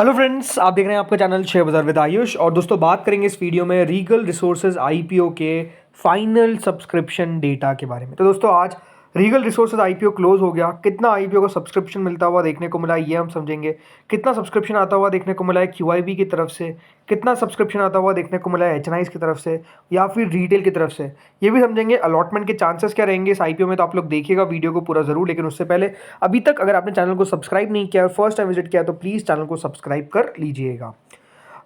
Hello friends, आप देख रहे हैं आपका चैनल शेयर बाजार विद आयुष। और दोस्तों, बात करेंगे इस वीडियो में रीगल रिसोर्सेज आईपीओ के फाइनल सब्सक्रिप्शन डेटा के बारे में। तो दोस्तों, आज रीगल रिसोर्सेज आईपीओ क्लोज हो गया। कितना आईपीओ को सब्सक्रिप्शन मिलता हुआ देखने को मिला ये हम समझेंगे। कितना सब्सक्रिप्शन आता हुआ देखने को मिला है क्यूआईबी की तरफ से, कितना सब्सक्रिप्शन आता हुआ देखने को मिला है एचएनआईज की तरफ से या फिर रिटेल की तरफ से, ये भी समझेंगे। अलॉटमेंट के चांसेस क्या रहेंगे इस आईपीओ में, तो आप लोग देखिएगा वीडियो को पूरा जरूर। लेकिन उससे पहले, अभी तक अगर आपने चैनल को सब्सक्राइब नहीं किया और फर्स्ट टाइम विजिट किया तो प्लीज़ चैनल को सब्सक्राइब कर लीजिएगा।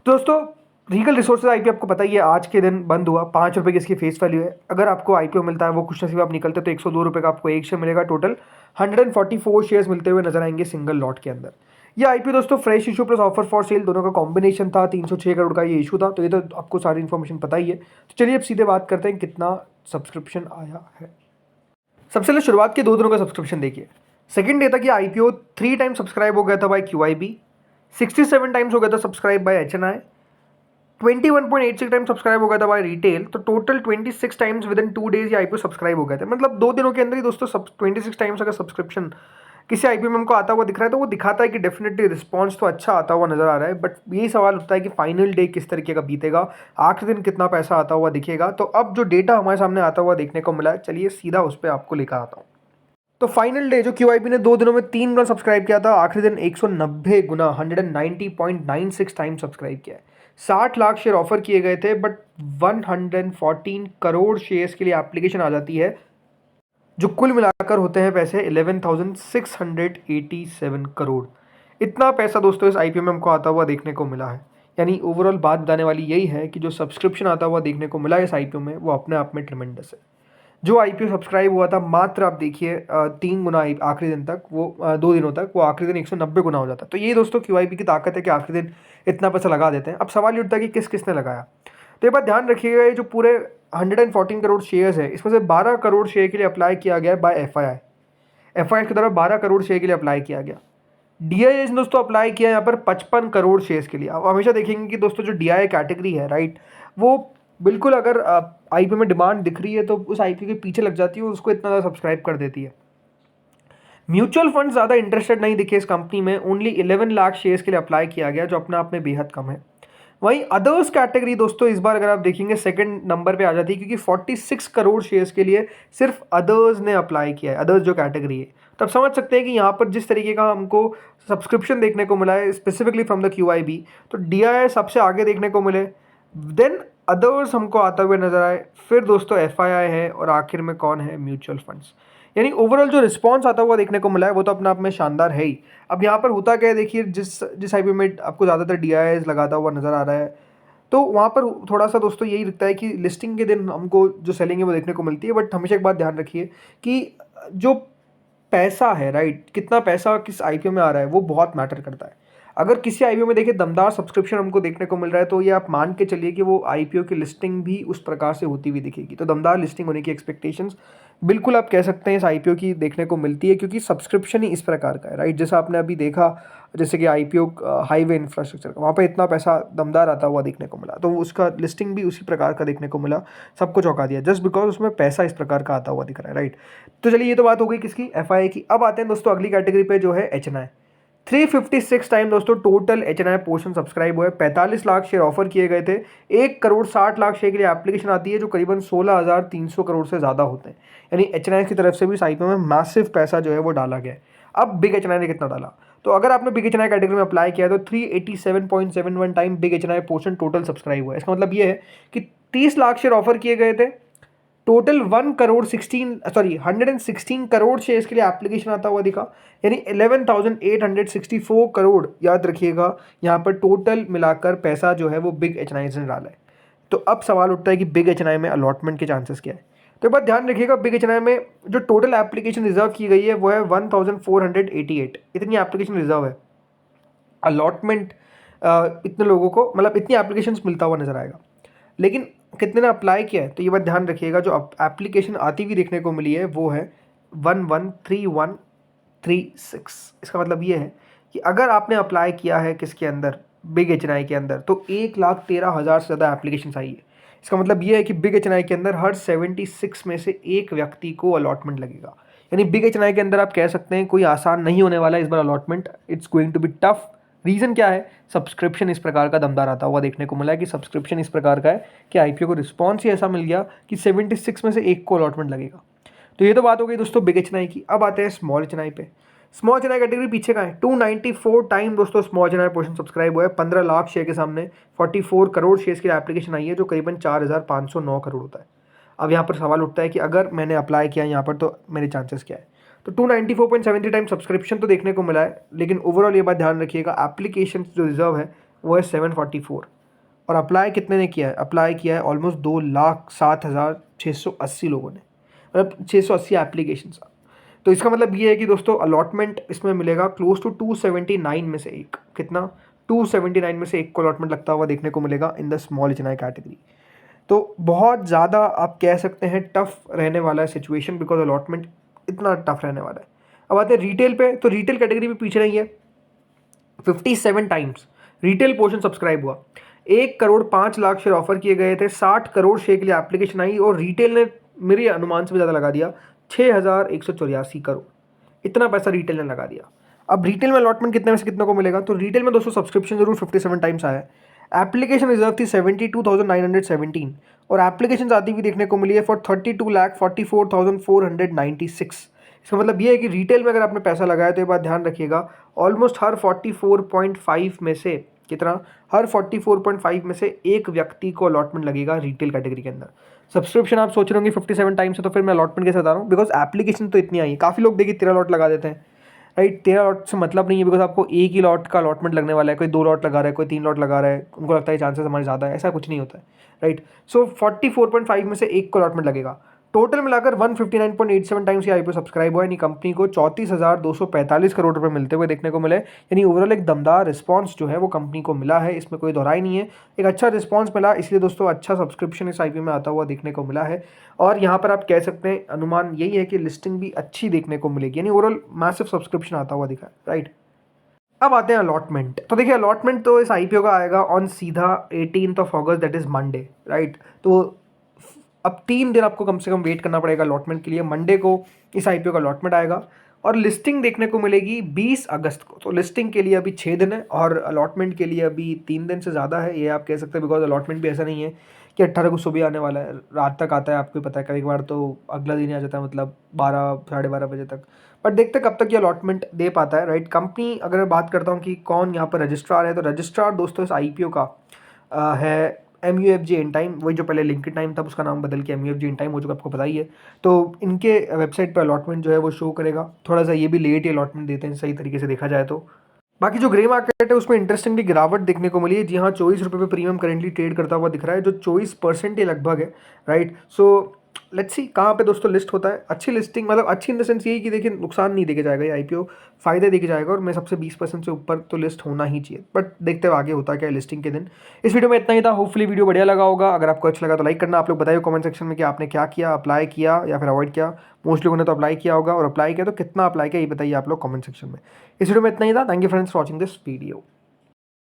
तो दोस्तों, रीगल रिसोर्सेज आईपीओ आपको पता ही है आज के दिन बंद हुआ। 5 रुपये की इसकी फेस वैल्यू है। अगर आपको आईपीओ मिलता है, वो कुछ नसीब आप निकलते तो 102 रुपये का आपको एक शेयर मिलेगा। टोटल 144 शेयर्स मिलते हुए नजर आएंगे सिंगल लॉट के अंदर। ये आईपीओ दोस्तों fresh issue plus offer for sale दोनों का कॉम्बिनेशन था। 306 करोड़ का ये इशू था। तो ये तो आपको सारी इन्फॉर्मेशन पता ही है। तो चलिए अब सीधे बात करते हैं कितना सब्सक्रिप्शन आया है। सबसे पहले शुरुआत के 2 दिनों का सब्सक्रिप्शन देखिए। सेकंड डे तक ये आईपीओ 3 टाइम सब्सक्राइब हो गया था बाय क्यूआईबी, 67 टाइम्स हो गया था subscribe by HNI, 21.86 time subscribe हो गया था बाय रिटेल। तो total 26 times within 2 days ये आईपीओ सब्सक्राइब हो गए थे। मतलब 2 दिनों के अंदर ही दोस्तों 26 टाइम्स अगर सब्सक्रिप्शन किसी आईपीओ में हमको आता हुआ दिख रहा है तो वो दिखाता है कि डेफिनेटली रिस्पॉन्स तो अच्छा आता हुआ नजर आ रहा है। बट यही सवाल उठता है कि फाइनल डे किस तरीके का बीतेगा, आखिरी दिन कितना पैसा आता हुआ दिखेगा। तो अब जो डेटा हमारे सामने आता हुआ देखने को मिला है, चलिए सीधा उस पर आपको लेकर आता हूँ। तो फाइनल डे जो क्यूआईबी ने 2 दिनों में 3 गुना सब्सक्राइब किया था, आखिरी दिन 190 गुना 190.96 टाइम सब्सक्राइब किया है। 60 लाख शेयर ऑफर किए गए थे, बट 114 करोड़ शेयर्स के लिए एप्लीकेशन आ जाती है, जो कुल मिलाकर होते हैं पैसे 11,687 करोड़। इतना पैसा दोस्तों इस आईपीओ में हमको आता हुआ देखने को मिला है। यानी ओवरऑल बात बताने वाली यही है कि जो सब्सक्रिप्शन आता हुआ देखने को मिला है इस आईपीओ में, वो अपने आप में ट्रिमेंडस है। जो आईपीओ सब्सक्राइब हुआ था मात्र आप देखिए 3 गुना आखिरी दिन तक, वो 2 दिनों तक, वो आखिरी दिन 190 गुना हो जाता। तो ये दोस्तों क्यूआईबी की ताकत है कि आखिरी दिन इतना पैसा लगा देते हैं। अब सवाल ये उठता है कि किस किसने लगाया। तो ये बात ध्यान रखिएगा, ये जो पूरे 114 करोड़ शेयर्स है, इसमें से 12 करोड़ शेयर के लिए अप्लाई किया गया बाय एफआईआई की तरफ 12 करोड़ शेयर के लिए अप्लाई किया गया। डीआईएस ने दोस्तों अप्लाई किया यहाँ पर 55 करोड़ शेयर्स के लिए। आप हमेशा देखेंगे कि दोस्तों जो डीआई कैटेगरी है, राइट, वो बिल्कुल अगर आईपीओ में डिमांड दिख रही है तो उस आईपीओ के पीछे लग जाती है, उसको इतना ज़्यादा सब्सक्राइब कर देती है। म्यूचुअल फंड ज़्यादा इंटरेस्टेड नहीं दिखे इस कंपनी में। ओनली 11 लाख शेयर्स के लिए अप्लाई किया गया, जो अपने आप में बेहद कम है। वहीं अदर्स कैटेगरी दोस्तों इस बार अगर आप देखेंगे सेकंड नंबर पे आ जाती है, क्योंकि 46 करोड़ शेयर्स के लिए सिर्फ अदर्स ने अप्लाई किया है, अदर्स जो कैटेगरी है। तब समझ सकते हैं कि यहाँ पर जिस तरीके का हमको सब्सक्रिप्शन देखने को मिला है स्पेसिफिकली फ्रॉम द क्यूआईबी, तो डीआई सबसे आगे देखने को मिले, देन अदर्स हमको आता हुए नजर आए, फिर दोस्तों एफआईआई है और आखिर में कौन है, म्यूचुअल फंड्स। यानी ओवरऑल जो रिस्पांस आता हुआ देखने को मिला है वो तो अपने आप में शानदार है ही। अब यहाँ पर होता क्या है देखिए, जिस जिस आईपीओ में आपको ज़्यादातर डीआईएस लगाता हुआ नजर आ रहा है, तो वहाँ पर थोड़ा सा दोस्तों यही दिखता है कि लिस्टिंग के दिन हमको जो सेलिंग है वो देखने को मिलती है। बट हमेशा एक बात ध्यान रखिए कि जो पैसा है, राइट, कितना पैसा किस आईपीओ में आ रहा है वो बहुत मैटर करता है। अगर किसी आईपीओ में देखिए दमदार सब्सक्रिप्शन हमको देखने को मिल रहा है, तो ये आप मान के चलिए कि वो आईपीओ की लिस्टिंग भी उस प्रकार से होती हुई दिखेगी। तो दमदार लिस्टिंग होने की एक्सपेक्टेशंस बिल्कुल आप कह सकते हैं इस आईपीओ की देखने को मिलती है, क्योंकि सब्सक्रिप्शन ही इस प्रकार का है, राइट। जैसा आपने अभी देखा, जैसे कि आईपीओ हाईवे इंफ्रास्ट्रक्चर का, वहाँ पर इतना पैसा दमदार आता हुआ देखने को मिला, तो उसका लिस्टिंग भी उसी प्रकार का देखने को मिला। सबको चौंका दिया जस्ट बिकॉज उसमें पैसा इस प्रकार का आता हुआ दिख रहा है, राइट। तो चलिए ये तो बात हो गई किसकी, एफआईआई की। अब आते हैं दोस्तों अगली कैटेगरी पे जो है एचएनआई। 356 टाइम दोस्तों टोटल एचएनआई पोर्शन सब्सक्राइब हुआ है। 45 लाख शेयर ऑफर किए गए थे। 1 करोड़ 60 लाख शेयर के लिए एप्लीकेशन आती है, जो करीबन 16,300 करोड़ से ज़्यादा होते हैं। यानी एचएनआई की तरफ से भी इस आईपीओ में मैसिव पैसा जो है वो डाला गया है। अब बिग एचएनआई ने कितना डाला, तो अगर आपने बिग एचएनआई कैटेगरी में अप्लाई किया है तो 387.71 time big HNI portion total subscribe हुआ है। इसका मतलब ये है कि 30 लाख शेयर ऑफर किए गए थे, टोटल 116 करोड़ शेयर्स के लिए एप्लीकेशन आता हुआ दिखा। यानी 11,864 करोड़, याद रखिएगा, यहाँ पर टोटल मिलाकर पैसा जो है वो बिग एचएनआई ने डाला है। तो अब सवाल उठता है कि बिग एचएनआई में अलॉटमेंट के चांसेस क्या है। तो एक बात ध्यान रखिएगा, बिग एचएनआई में जो टोटल एप्लीकेशन रिजर्व की गई है वो है 1,488। इतनी एप्लीकेशन रिजर्व है। अलॉटमेंट इतने लोगों को, मतलब इतनी एप्लीकेशंस मिलता हुआ नजर आएगा। लेकिन कितने ने अप्लाई किया है, तो ये बात ध्यान रखिएगा, जो एप्लीकेशन आती हुई देखने को मिली है वो है 113136। इसका मतलब ये है कि अगर आपने अप्लाई किया है किसके अंदर, बिग एचएनआई के अंदर, तो 1,13,000 से ज़्यादा एप्लीकेशन आई है। इसका मतलब ये है कि बिग एचएनआई के अंदर हर 76 में से एक व्यक्ति को अलॉटमेंट लगेगा। यानी बिग एचएनआई के अंदर आप कह सकते हैं कोई आसान नहीं होने वाला इस बार allotment. It's going to be tough, reason क्या है? सब्सक्रिप्शन इस प्रकार का दमदार आता हुआ देखने को मिला है कि सब्सक्रिप्शन इस प्रकार का है कि आईपीओ को रिस्पॉन्स ही ऐसा मिल गया कि 76 में से एक को अलॉटमेंट लगेगा। तो ये तो बात हो गई दोस्तों बिग एचएनआई की। अब आते हैं स्मॉल एचएनआई पे। स्मॉल एचएनआई कैटेगरी पीछे का है, 294 टाइम दोस्तों स्मॉल एचएनआई पोर्शन सब्सक्राइब हुआ है। 15 लाख शेयर के सामने 44 करोड़ शेयर्स की एप्लीकेशन आई है, जो करीबन 4509 करोड़ होता है। अब यहाँ पर सवाल उठता है कि अगर मैंने अप्लाई किया यहाँ पर तो मेरे चांसेस क्या है? तो 294.73 टाइम सब्सक्रिप्शन तो देखने को मिला है, लेकिन ओवरऑल ये बात ध्यान रखिएगा, एप्लीकेशन जो रिजर्व है वो है 744 और अप्लाई कितने ने किया है? अप्लाई किया है ऑलमोस्ट 2,07,680 लोगों ने, मतलब 680 एप्लीकेशन। तो इसका मतलब ये है कि दोस्तों अलॉटमेंट इसमें मिलेगा क्लोज टू 279 में से एक, कितना? 279 में से एक को अलॉटमेंट लगता हुआ देखने को मिलेगा in the small HNI category. तो बहुत ज़्यादा आप कह सकते हैं टफ रहने वाला है सिचुएशन, बिकॉज अलॉटमेंट इतना टफ रहने वाला है। अब आते हैं रिटेल पे, तो रिटेल कैटेगरी में पीछे नहीं है, 57 टाइम्स रिटेल पोर्शन सब्सक्राइब हुआ। 1,05,00,000 शेयर ऑफर किए गए थे, 60 करोड़ शेयर के लिए एप्लीकेशन आई और रिटेल ने मेरे अनुमान से भी ज़्यादा लगा दिया, 6,184 करोड़, इतना पैसा रिटेल ने लगा दिया। अब रिटेल में अलॉटमेंट कितने में से कितने को मिलेगा? तो रिटेल में दोस्तों सब्सक्रिप्शन जरूर 57 टाइम्स आया है, एप्लीकेशन रिजर्व थी 72,917 और एप्लीकेशन आती हुई देखने को मिली है फॉर 32,44,496। इसका मतलब ये है कि रिटेल में अगर आपने पैसा लगाया तो ये बात ध्यान रखिएगा, ऑलमोस्ट हर 44.5 में से कितना? हर 44.5 में से एक व्यक्ति को अलॉटमेंट लगेगा रिटेल कैटेगरी के अंदर। सब्सक्रिप्शन आप सोच रहे होंगे 57 टाइम्स है तो फिर मैं अलॉटमेंट कैसे बता रहा हूँ? बिकॉज एप्लीकेशन तो इतनी आई है। काफ़ी लोग देखिए 13 लॉट लगा देते हैं, राइट। 13 लॉट से मतलब नहीं है, बिकॉज आपको एक ही लॉट का अलॉटमेंट लगने वाला है, कोई 2 लॉट लगा रहा है, कोई 3 लॉट लगा रहा है, उनको लगता है चांसेस हमारे ज़्यादा है, ऐसा कुछ नहीं होता है, राइट। सो 44.5 में से एक को अलॉटमेंट लगेगा। टोटल मिलाकर 159.87 टाइम्स ये आईपीओ सब्सक्राइब हुआ, यानी कंपनी को 34,245 करोड़ रुपए मिलते हुए देखने को मिले। यानी ओवरऑल एक दमदार रिस्पांस जो है वो कंपनी को मिला है, इसमें कोई दोहराई नहीं है। एक अच्छा रिस्पांस मिला, इसलिए दोस्तों अच्छा सब्सक्रिप्शन इस आईपीओ में आता हुआ देखने को मिला है। और यहाँ पर आप कह सकते हैं अनुमान यही है कि लिस्टिंग भी अच्छी देखने को मिलेगी, यानी ओवरऑल मैसिव सब्सक्रिप्शन आता हुआ दिखा है, राइट। अब आते हैं अलॉटमेंट। तो देखिए अलॉटमेंट तो इस आईपीओ का आएगा ऑन सीधा 18 अगस्त, दैट इज मंडे, राइट। तो अब 3 दिन आपको कम से कम वेट करना पड़ेगा अलॉटमेंट के लिए। मंडे को इस आईपीओ का अलॉटमेंट आएगा और लिस्टिंग देखने को मिलेगी 20 अगस्त को। तो लिस्टिंग के लिए अभी 6 दिन है और अलॉटमेंट के लिए अभी 3 दिन से ज़्यादा है, ये आप कह सकते हैं। बिकॉज अलॉटमेंट भी ऐसा नहीं है कि 18 को सुबह आने वाला है, रात तक आता है, आपको पता है। कभी बार तो अगला दिन ही आ जाता है, मतलब 12 साढ़े 12 बजे तक। बट देखते हैं कब तक ये अलॉटमेंट दे पाता है, राइट। कंपनी अगर मैं बात करता हूँ कि कौन यहाँ पर रजिस्ट्रार है, तो रजिस्ट्रार दोस्तों इस आईपीओ का है MUFG इनटाइम। वही जो पहले लिंक्ड टाइम था उसका नाम बदल के MUFG इनटाइम हो चुका, आपको पता ही है। तो इनके वेबसाइट पर अलॉटमेंट जो है वो शो करेगा। थोड़ा सा ये भी लेट ही अलॉटमेंट देते हैं सही तरीके से देखा जाए तो। बाकी जो ग्रे मार्केट है उसमें इंटरेस्टिंगली गिरावट देखने को मिली है। जी हाँ, 24 रुपये पे प्रीमियम करेंटली ट्रेड करता हुआ दिख रहा है, जो 24% ही लगभग है, राइट। सो लेट्स सी कहाँ पे दोस्तों लिस्ट होता है। अच्छी लिस्टिंग, मतलब अच्छी इन द सेंस यही कि देखिए नुकसान नहीं देके जाएगा ये आईपीओ, फायदे देके जाएगा। और मैं सबसे 20% से ऊपर तो लिस्ट होना ही चाहिए, बट देखते हुए आगे होता क्या है लिस्टिंग के दिन। इस वीडियो में इतना ही था। होपफुली वीडियो बढ़िया लगा होगा। अगर आपको अच्छा लगा तो लाइक करना। आप लोग बताइए कमेंट सेक्शन में कि आपने क्या किया, अप्लाई किया या फिर अवॉइड किया। मोस्ट लोगों ने तो अप्लाई किया होगा, और अप्लाई किया तो कितना अप्लाई किया ये बताइए आप लोग कमेंट सेक्शन में। इस वीडियो में इतना ही था। Thank you friends for watching this video.